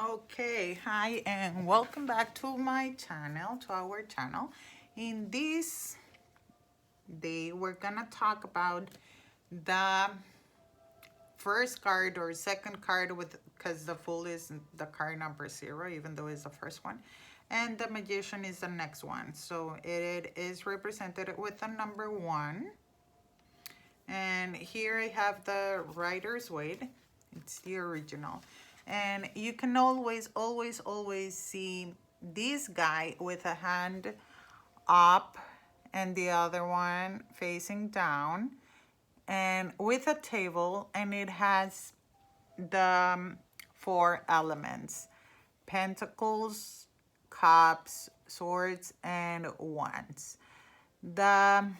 Okay, hi and welcome back to my channel, to our channel. In this day, we're gonna talk about the first card or second card with, because the Fool is the card number 0, even though it's the first one. And the Magician is the next one. So it is represented with the number 1. And here I have the Rider's Waite. It's the original. And you can always see this guy with a hand up and the other one facing down and with a table, and it has the 4 elements: pentacles, cups, swords, and wands. The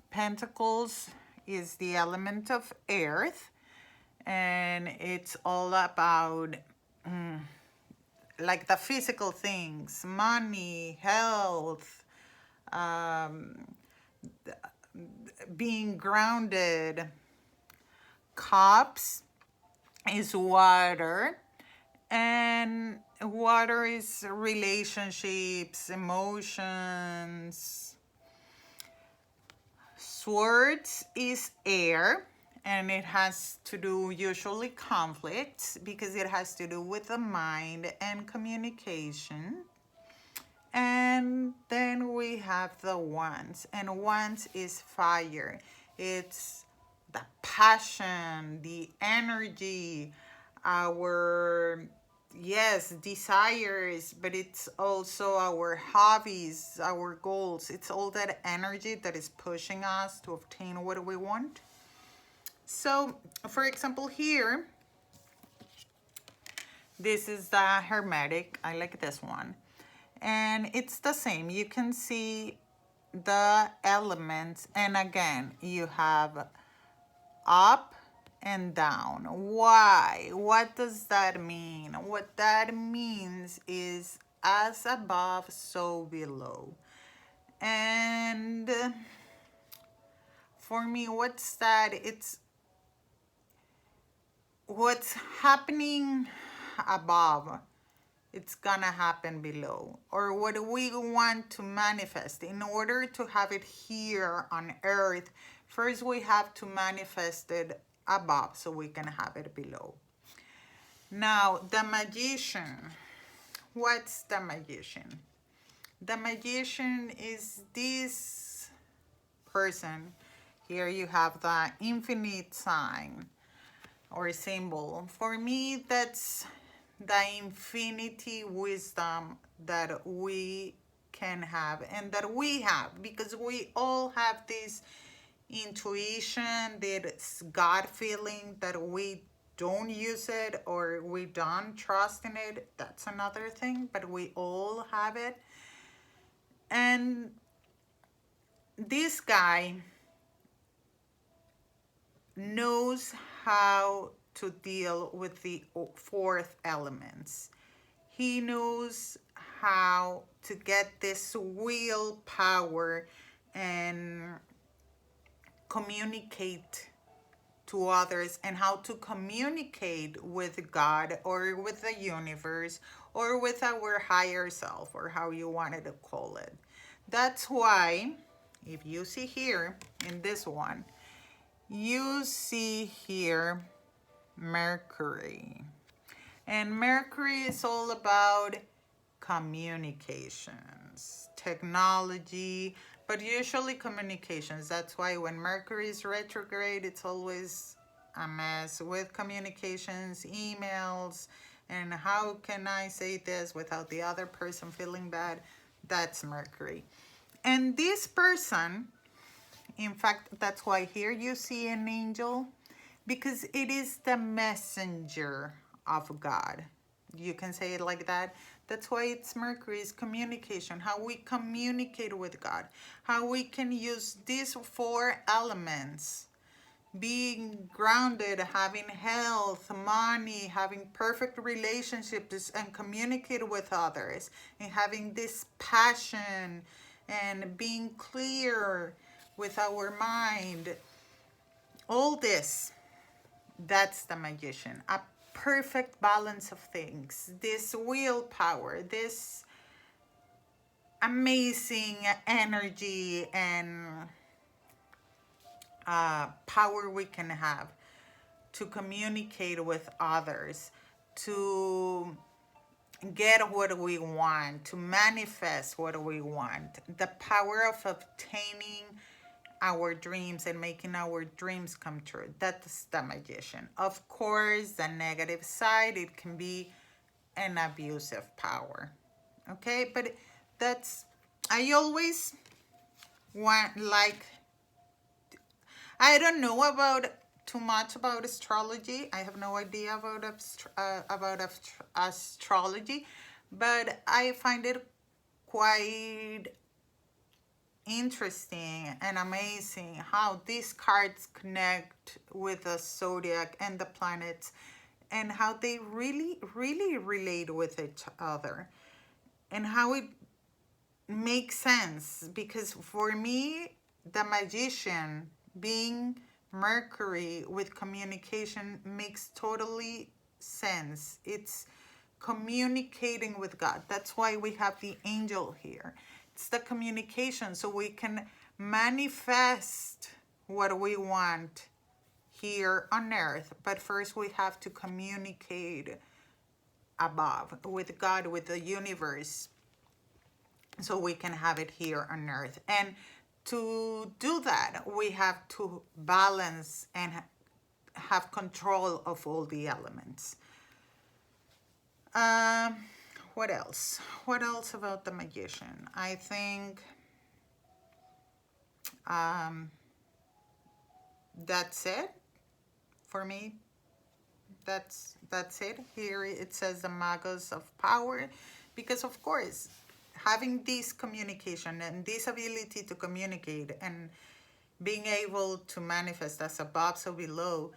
pentacles is the element of earth, and it's all about like the physical things: money, health, um, being grounded. Cups is water, and water is relationships, emotions. Swords is air, and it has to do usually conflicts because it has to do with the mind and communication. And then we have the wands, and wands is fire. It's the passion, the energy, our, yes, desires, but it's also our hobbies, our goals. It's all that energy that is pushing us to obtain what we want. So, for example, here, this is the Hermetic. I like this one. And it's the same. You can see the elements, and again, you have up and down. Why? What does that mean? What that means is as above, so below. And for me, what's that? It's what's happening above, it's gonna happen below. Or what we want to manifest, in order to have it here on earth, first we have to manifest it above so we can have it below. Now, the Magician. What's the Magician? The Magician is this person. Here you have the infinite sign or symbol. For me, that's the infinity wisdom that we can have and that we have, because we all have this intuition, this God feeling, that we don't use it or we don't trust in it. That's another thing, but we all have it. And this guy knows how to deal with the 4th elements. He knows how to get this willpower and communicate to others, and how to communicate with God or with the universe or with our higher self, or how you wanted to call it. That's why, if you see here in this one, you see here Mercury. And Mercury is all about communications, technology, but usually communications. That's why when Mercury is retrograde, it's always a mess with communications, emails, and how can I say this without the other person feeling bad? That's Mercury. And this person, in fact, that's why here you see an angel, because it is the messenger of God. You can say it like that. That's why it's Mercury's communication, how we communicate with God, how we can use these 4 elements: being grounded, having health, money, having perfect relationships, and communicate with others, and having this passion and being clear with our mind. All this, that's the Magician. A perfect balance of things, this willpower, this amazing energy and power we can have to communicate with others, to get what we want, to manifest what we want, the power of obtaining our dreams and making our dreams come true. That's the magician. Of course, the negative side, it can be an abusive power. Okay, but that's, I always want, like, I don't know about too much about astrology. I have no idea about astrology, but I find it quite interesting and amazing how these cards connect with the zodiac and the planets, and how they really, really relate with each other, and how it makes sense. Because for me, the magician being Mercury with communication makes totally sense. It's communicating with God. That's why we have the angel here. It's the communication, so we can manifest what we want here on earth. But first we have to communicate above with God, with the universe, so we can have it here on earth. And to do that, we have to balance and have control of all the elements. What else? What else about the magician? I think that's it for me. That's it. Here it says the Magos of Power, because of course, having this communication and this ability to communicate and being able to manifest as above so below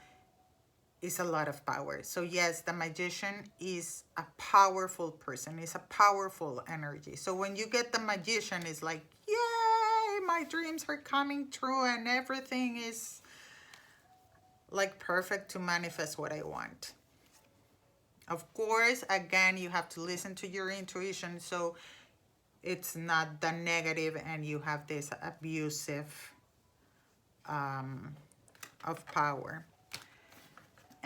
is a lot of power. So yes, the magician is a powerful person. It's a powerful energy. So when you get the magician, it's like, yay, my dreams are coming true and everything is like perfect to manifest what I want. Of course, again, you have to listen to your intuition, so it's not the negative and you have this abusive of power.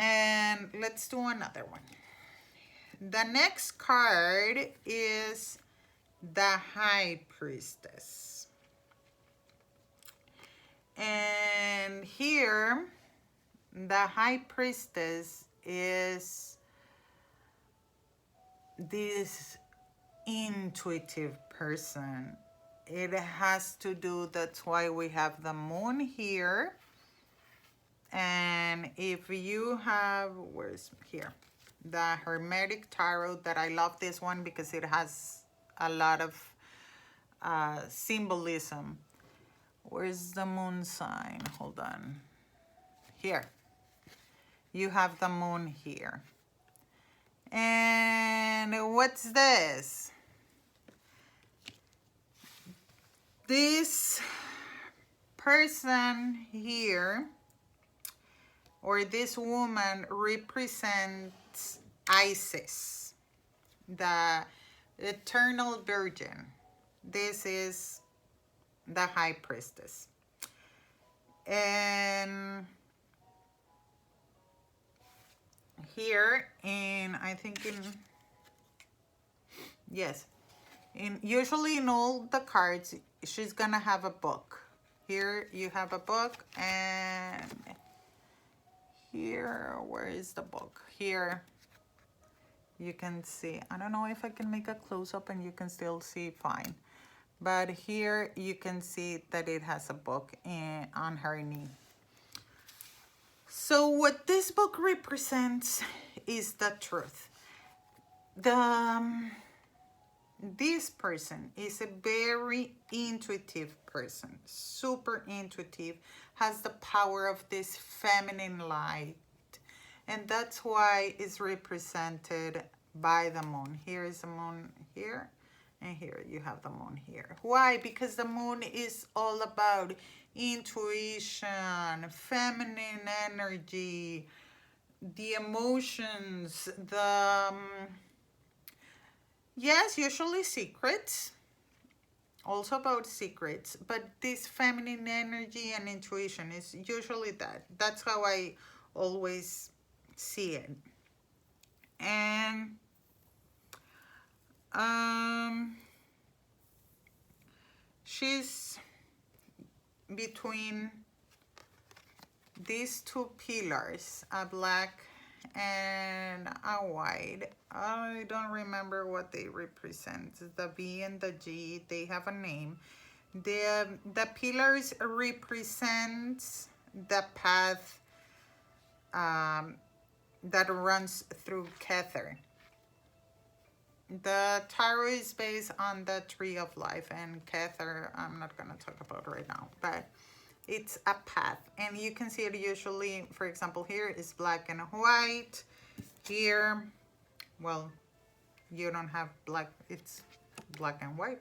And let's do another one. The next card is the High Priestess. And here, the High Priestess is this intuitive person. It has to do, that's why we have the moon here. And if you have, where's here? The Hermetic Tarot, that I love this one because it has a lot of symbolism. Where's the moon sign? Hold on. Here. You have the moon here. And what's this? This person here, or this woman, represents Isis, the eternal virgin. This is the High Priestess. And here I think usually in all the cards, she's gonna have a book. Here you have a book, and here, where is the book? Here you can see, I don't know if I can make a close-up and you can still see fine, but here you can see that it has a book on her knee. So what this book represents is the truth. This person is a very intuitive person, super intuitive, has the power of this feminine light. And that's why it's represented by the moon. Here is the moon here, and here you have the moon here. Why? Because the moon is all about intuition, feminine energy, the emotions, the yes, usually secrets, also about secrets, but this feminine energy and intuition is usually that. That's how I always see it. And she's between these two pillars, a black and a white. I don't remember what they represent. The B and the G, they have a name. The pillars represents the path that runs through Kether. The tarot is based on the tree of life, and Kether I'm not going to talk about right now, but it's a path, and you can see it usually, for example, here is black and white. Here, well, you don't have black, it's black and white.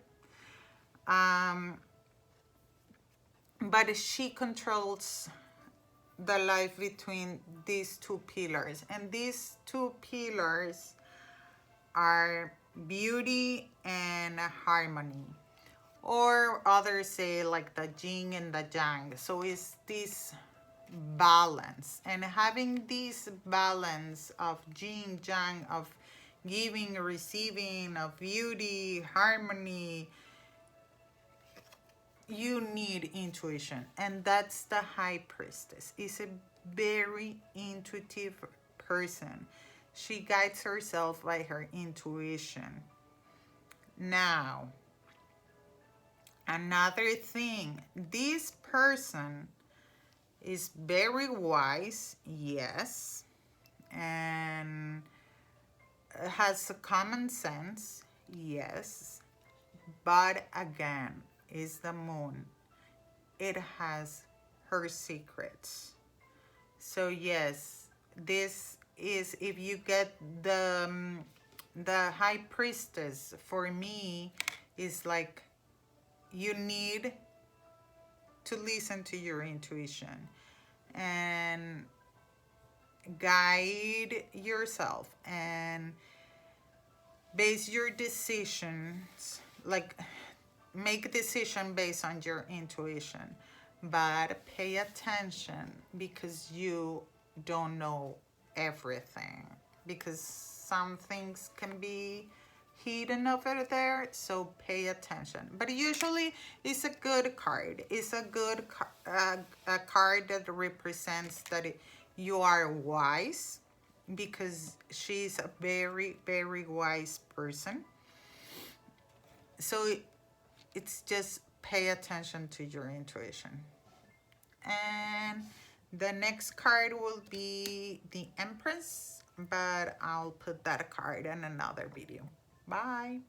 But she controls the life between these two pillars, and these two pillars are beauty and harmony, or others say like the yin and the yang. So it's this balance, and having this balance of yin yang, of giving, receiving, of beauty, harmony, you need intuition. And that's the High Priestess. Is a very intuitive person. She guides herself by her intuition. Now, another thing, this person is very wise, yes, and has a common sense, yes, but again, is the moon. It has her secrets. So yes, this is, if you get the High Priestess, for me, is like you need to listen to your intuition and guide yourself and base your decisions, like make a decision based on your intuition, but pay attention, because you don't know everything, because some things can be hidden over there, so pay attention. But usually it's a good card. It's a good a card that represents that you are wise, because she's a very, very wise person. So it's just pay attention to your intuition. And the next card will be the Empress, but I'll put that card in another video. Bye.